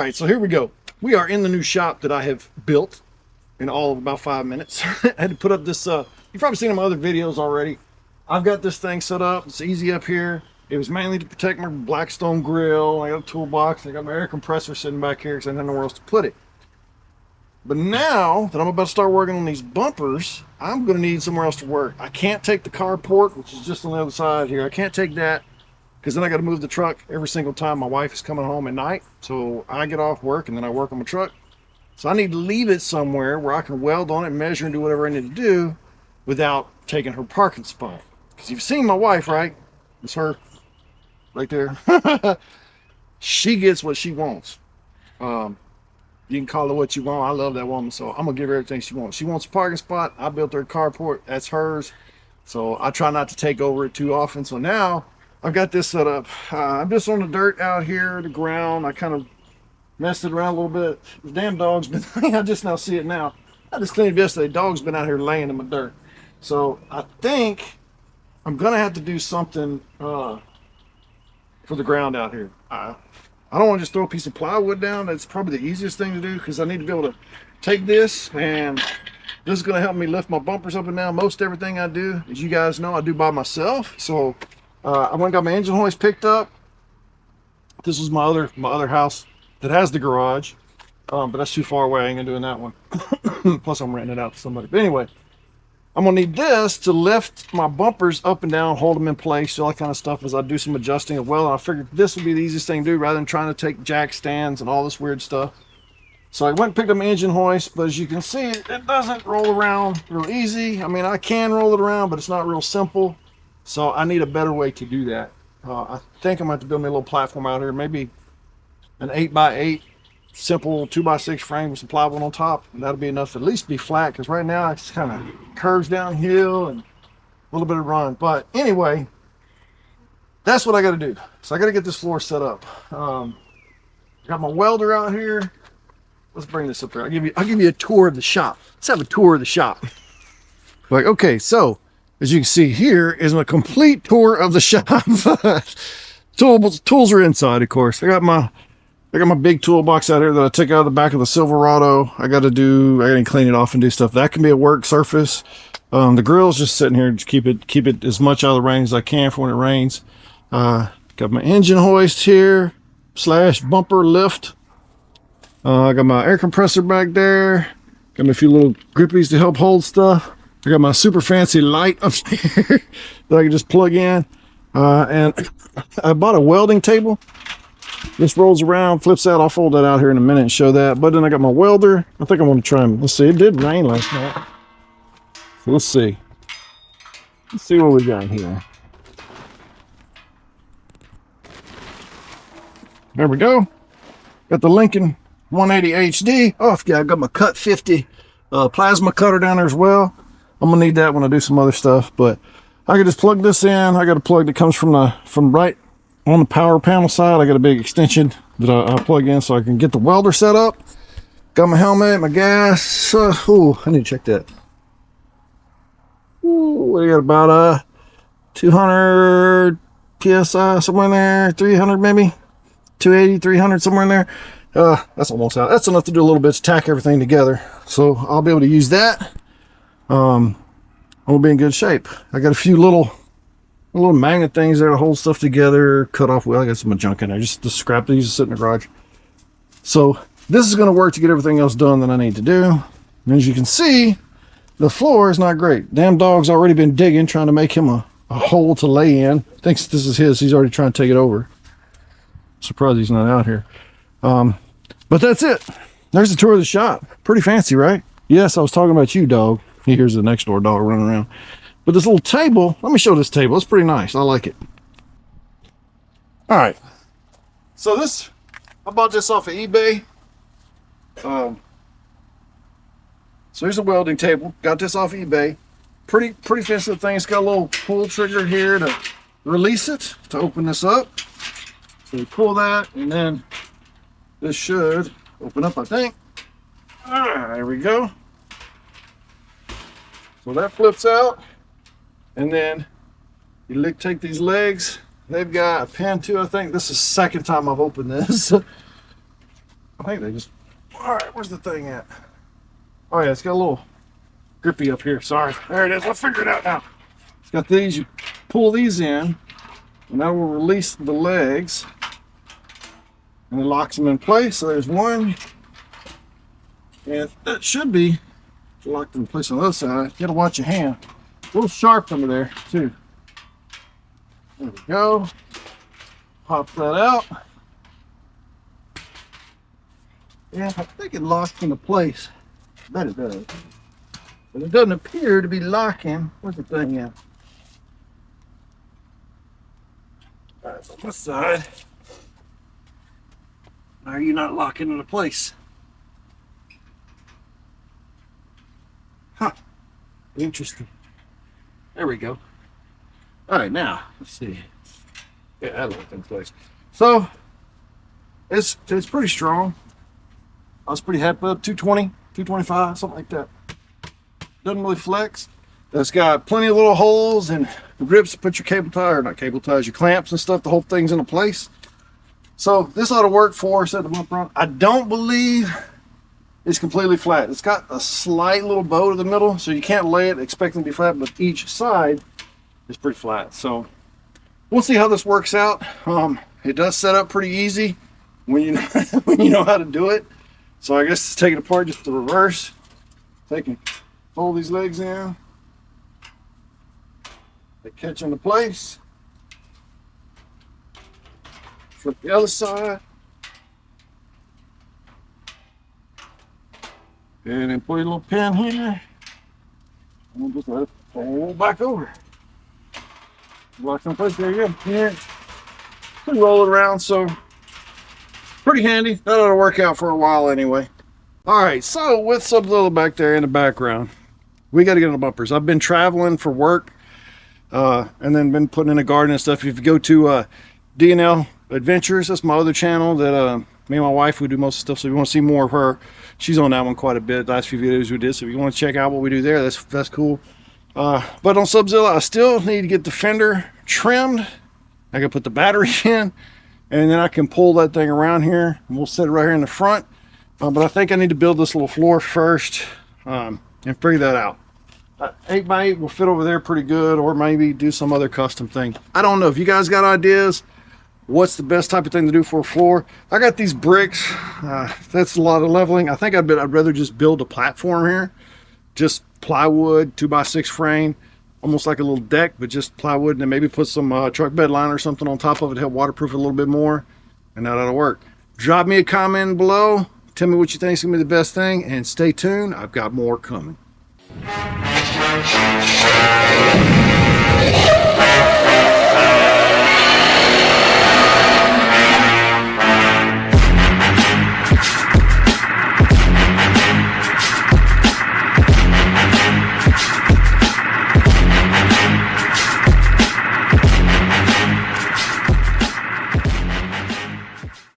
right, so here we go. We are in the new shop that I have built in all of about 5 minutes. I had to put up this, you've probably seen in my other videos already. I've got this thing set up. It's easy up here. It was mainly to protect my Blackstone grill. I got a toolbox. I got my air compressor sitting back here because I didn't know where else to put it. But now that I'm about to start working on these bumpers, I'm going to need somewhere else to work. I can't take the carport, which is just on the other side here. I can't take that because then I got to move the truck every single time my wife is coming home at night. So I get off work and then I work on my truck. So I need to leave it somewhere where I can weld on it, measure, and do whatever I need to do without taking her parking spot. Because you've seen my wife, right? It's her right there. She gets what she wants. You can call her what you want. I love that woman, so I'm gonna give her everything she wants. She wants a parking spot. I built her a carport. That's hers. So I try not to take over it too often. So now I've got this set up. I'm just on the dirt out here, the ground. I kind of messed it around a little bit. The damn dog's been, I just now see it now. I just cleaned it yesterday. Dog's been out here laying in my dirt. So I think I'm gonna have to do something for the ground out here. I don't want to just throw a piece of plywood down. That's probably the easiest thing to do because I need to be able to take this, and this is going to help me lift my bumpers up and down. Most everything I do, as you guys know, I do by myself. So I went and got my engine hoist picked up. This was my other house that has the garage, but that's too far away. I ain't gonna doing that one. Plus I'm renting it out to somebody. But anyway, I'm gonna need this to lift my bumpers up and down, hold them in place, all that kind of stuff as I do some adjusting of welding. I figured this would be the easiest thing to do rather than trying to take jack stands and all this weird stuff. So I went and picked up my engine hoist, but as you can see, it doesn't roll around real easy. I mean, I can roll it around, but it's not real simple. So I need a better way to do that. I think I'm gonna have to build me a little platform out here, maybe an 8x8 simple 2x6 frame with some plywood on top, and that'll be enough to at least be flat, because right now it's kind of curves downhill and a little bit of run. But anyway, that's what I got to do. So I got to get this floor set up. Got my welder out here. Let's bring this up here. I'll give you a tour of the shop. Let's have a tour of the shop. Like, okay, so as you can see, here is a complete tour of the shop. Tools are inside, of course. I got my big toolbox out here that I took out of the back of the Silverado. I got to clean it off and do stuff. That can be a work surface. The grill's just sitting here to keep it as much out of the rain as I can for when it rains. Got my engine hoist here, / bumper lift. I got my air compressor back there. Got me a few little grippies to help hold stuff. I got my super fancy light up here that I can just plug in. And I bought a welding table. This rolls around, flips out. I'll fold that out here in a minute and show that. But then I got my welder. I think I want to try them. Let's see. It did rain last night. So let's see. Let's see what we got here. There we go. Got the Lincoln 180 HD. Oh, yeah, I got my Cut 50 plasma cutter down there as well. I'm gonna need that when I do some other stuff. But I can just plug this in. I got a plug that comes from right on the power panel side. I got a big extension that I plug in so I can get the welder set up. Got my helmet, my gas. Ooh, I need to check that. Ooh, we got about 200 psi somewhere in there, 300 maybe, 280, 300 somewhere in there. That's almost out. That's enough to do a little bit to tack everything together. So I'll be able to use that. I'll be in good shape. I got a few little magnet things there to hold stuff together, cut off. Well, I got some junk in there, just to scrap these to sit in the garage. So this is going to work to get everything else done that I need to do. And as you can see, the floor is not great. Damn dog's already been digging, trying to make him a hole to lay in. Thinks this is his. He's already trying to take it over. Surprised he's not out here. But that's it. There's the tour of the shop. Pretty fancy, right? Yes, I was talking about you, dog. Here's the next door dog running around. But this little table, let me show this table. It's pretty nice. I like it. All right. So I bought this off of eBay. So here's a welding table. Got this off eBay. Pretty fancy thing. It's got a little pull trigger here to release it, to open this up. So you pull that, and then this should open up, I think. All right, there we go. So that flips out. And then you take these legs. They've got a pin too, I think. This is the second time I've opened this. I think they just, all right, where's the thing at? Oh yeah, it's got a little grippy up here. Sorry. There it is. I'll figure it out now. It's got these. You pull these in, and that will release the legs, and it locks them in place. So there's one, and that should be locked in place on the other side. You gotta watch your hand. A little sharp under there too. There we go. Pop that out. Yeah, I think it locks into place. I bet it does. But it doesn't appear to be locking. Where's the thing at? All right, on this side. Why are you not locking into place? Huh. Interesting. There we go. All right, now let's see. Yeah, that locked in place. So it's pretty strong. I was pretty happy with 220, 225, something like that. Doesn't really flex. It's got plenty of little holes and grips to put your cable tie, or not cable ties, your clamps and stuff. The whole thing's in place. So this ought to work for us at the bump run. I don't believe it's completely flat. It's got a slight little bow to the middle, so you can't lay it expecting to be flat, but each side is pretty flat. So we'll see how this works out. It does set up pretty easy when you know, when you know how to do it. So I guess take it apart just the reverse. They can fold these legs in. They catch into place. Flip the other side. And then put a little pin here. And then just let it fold back over. Lock in place. There you go. Yeah. Roll it around. So pretty handy. That ought to work out for a while anyway. All right, so with Subzila back there in the background, we got to get on the bumpers. I've been traveling for work and then been putting in a garden and stuff. If you go to D&L Adventures, that's my other channel that me and my wife, we do most of the stuff. So if you want to see more of her, she's on that one quite a bit. The last few videos we did. So if you want to check out what we do there, that's cool. But on Subzila, I still need to get the fender trimmed. I can put the battery in. And then I can pull that thing around here and we'll set it right here in the front. But I think I need to build this little floor first and figure that out. 8x8 will fit over there pretty good, or maybe do some other custom thing. I don't know. If you guys got ideas, what's the best type of thing to do for a floor? I got these bricks. That's a lot of leveling. I think I'd rather just build a platform here. Just plywood, 2x6 frame. Almost like a little deck, but just plywood, and then maybe put some truck bed line or something on top of it to help waterproof it a little bit more, and that'll work. Drop me a comment below. Tell me what you think is going to be the best thing, and stay tuned. I've got more coming.